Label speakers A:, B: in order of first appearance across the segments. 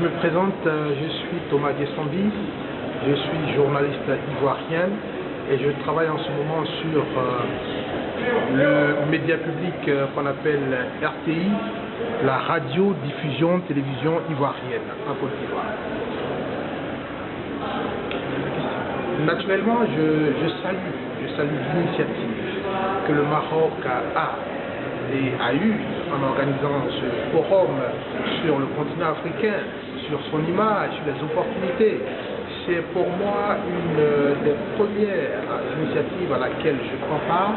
A: me présente, je suis Thomas Guessambi, je suis journaliste ivoirien et je travaille en ce moment sur le média public qu'on appelle RTI, la radio-diffusion télévision ivoirienne en Côte d'Ivoire. Naturellement, je salue l'initiative que le Maroc a eu en organisant ce forum sur le continent africain, sur son image, sur les opportunités. C'est pour moi une des premières initiatives à laquelle je prends part.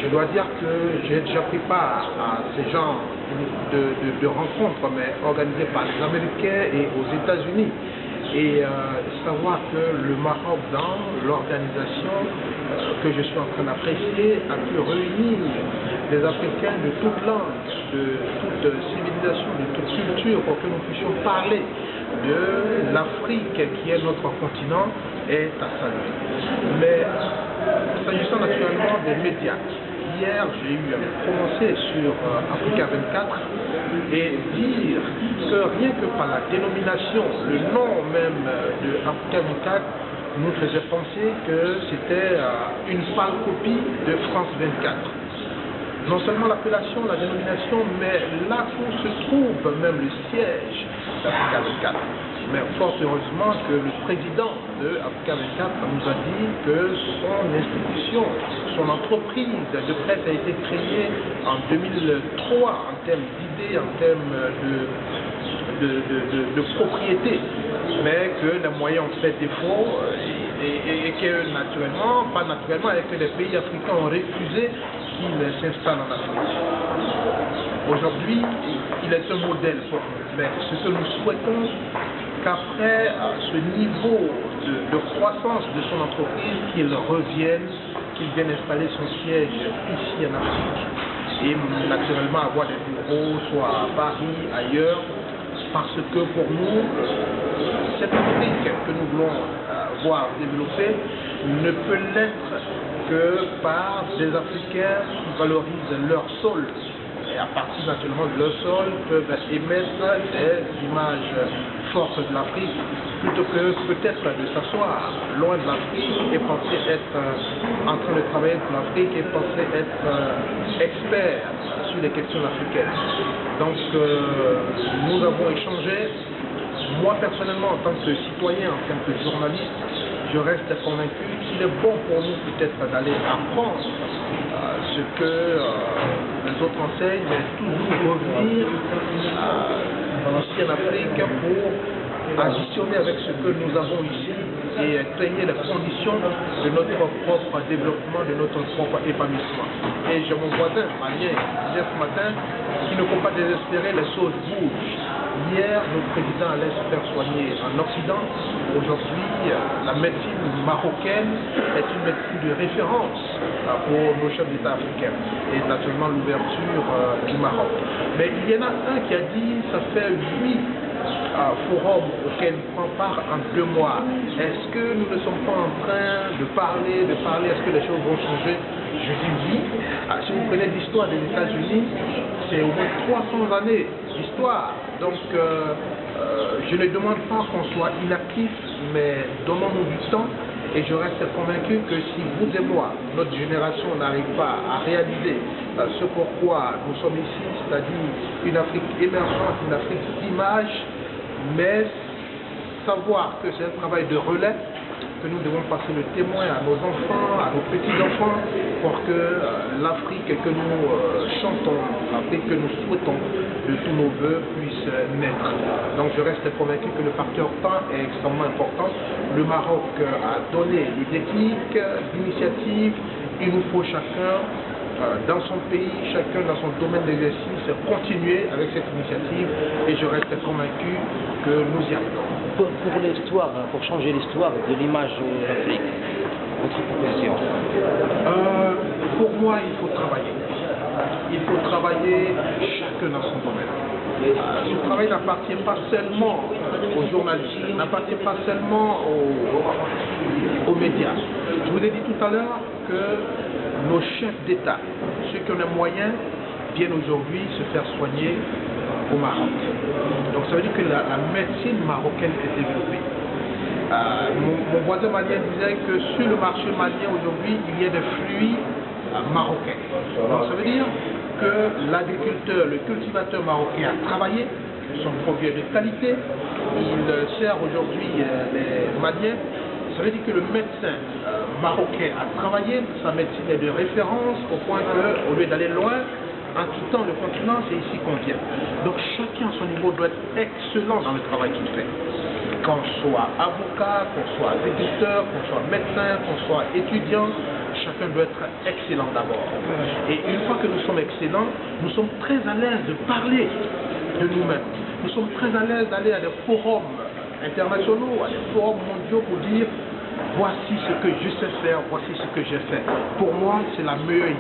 A: Je dois dire que j'ai déjà pris part à ces genres de rencontres, mais organisées par les Américains et aux États-Unis. Et savoir que le Maroc, dans l'organisation que je suis en train d'apprécier, a pu réunir des Africains de toute langue, de toute civilisation, de toute culture, pour que nous puissions parler de l'Afrique qui est notre continent, est à saluer. Mais s'agissant naturellement des médias, hier j'ai eu à me prononcer sur Africa 24 et dire que rien que par la dénomination, le nom même de Africa 24 nous faisait penser que c'était une pâle copie de France 24. Non seulement l'appellation, la dénomination, mais là où se trouve même le siège d'Africa 24. Mais fort heureusement que le président de Africa 24 nous a dit que son institution, son entreprise de presse a été créée en 2003 en termes d'idées, en termes de propriété, mais que les moyens ont fait défaut et que naturellement, pas naturellement, et que les pays africains ont refusé qu'il s'installe en Afrique. Aujourd'hui, il est un modèle pour nous, mais ce que nous souhaitons, qu'après ce niveau de croissance de son entreprise, qu'il revienne, qu'il vienne installer son siège ici en Afrique et naturellement avoir des bureaux, soit à Paris, ailleurs, parce que pour nous, cette Afrique que nous voulons voir développer ne peut l'être que par des Africains qui valorisent leur sol. Et à partir naturellement de leur sol, peuvent émettre des images fortes de l'Afrique, plutôt que peut-être de s'asseoir loin de l'Afrique et penser être en train de travailler pour l'Afrique et penser être expert sur les questions africaines. Donc nous avons échangé. Moi personnellement, en tant que citoyen, en tant que journaliste, je reste convaincu qu'il est bon pour nous peut-être d'aller apprendre ce que les autres enseignent, mais toujours revenir ici en Afrique pour additionner avec ce que nous avons ici et créer les conditions de notre propre développement, de notre propre épanouissement. Et j'ai mon voisin malien qui disait ce matin qu'il ne faut pas désespérer, les choses bougent. Hier, notre président allait se faire soigner en Occident. Aujourd'hui, la médecine marocaine est une médecine de référence pour nos chefs d'État africains et naturellement l'ouverture du Maroc. Mais il y en a un qui a dit ça fait 8 forums auxquels il prend part en 2 mois. Est-ce que nous ne sommes pas en train de parler, est-ce que les choses vont changer? Je dis oui. Si vous prenez l'histoire des États-Unis, c'est au moins 300 années d'histoire. Donc, je ne demande pas qu'on soit inactif, mais donnons-nous du temps. Et je reste convaincu que si vous et moi, notre génération n'arrive pas à réaliser ce pourquoi nous sommes ici, c'est-à-dire une Afrique émergente, une Afrique d'image, mais savoir que c'est un travail de relais, que nous devons passer le témoin à nos enfants, à nos petits-enfants, pour que l'Afrique que nous chantons, l'Afrique que nous souhaitons de tous nos voeux puisse naître. Donc je reste convaincu que le facteur temps est extrêmement important. Le Maroc a donné les techniques, l'initiative, il nous faut chacun dans son pays, chacun dans son domaine d'exercice, continuer avec cette initiative et je reste convaincu que nous y arriverons.
B: Pour l'histoire, pour changer l'histoire de l'image de l'Afrique, votre proposition?
A: Pour moi, il faut travailler. Il faut travailler chacun dans son domaine. Ce travail n'appartient pas seulement aux journalistes, n'appartient pas seulement aux médias. Je vous ai dit tout à l'heure que nos chefs d'État, ceux qui ont les moyens, viennent aujourd'hui se faire soigner au Maroc. Donc ça veut dire que la médecine marocaine est développée. Mon voisin malien disait que sur le marché malien aujourd'hui, il y a des fruits marocains. Donc ça veut dire que l'agriculteur, le cultivateur marocain a travaillé, son produit est de qualité, il sert aujourd'hui les Maliens. Ça veut dire que le médecin marocain a travaillé, sa médecine est de référence au point qu'au lieu d'aller loin, en quittant le continent, c'est ici qu'on vient. Donc chacun à son niveau doit être excellent dans le travail qu'il fait. Qu'on soit avocat, qu'on soit agriculteur, qu'on soit médecin, qu'on soit étudiant, chacun doit être excellent d'abord. Et une fois que nous sommes excellents, nous sommes très à l'aise de parler de nous-mêmes. Nous sommes très à l'aise d'aller à des forums internationaux, à des forums mondiaux pour dire voici ce que je sais faire, voici ce que j'ai fait. Pour moi, c'est la meilleure idée.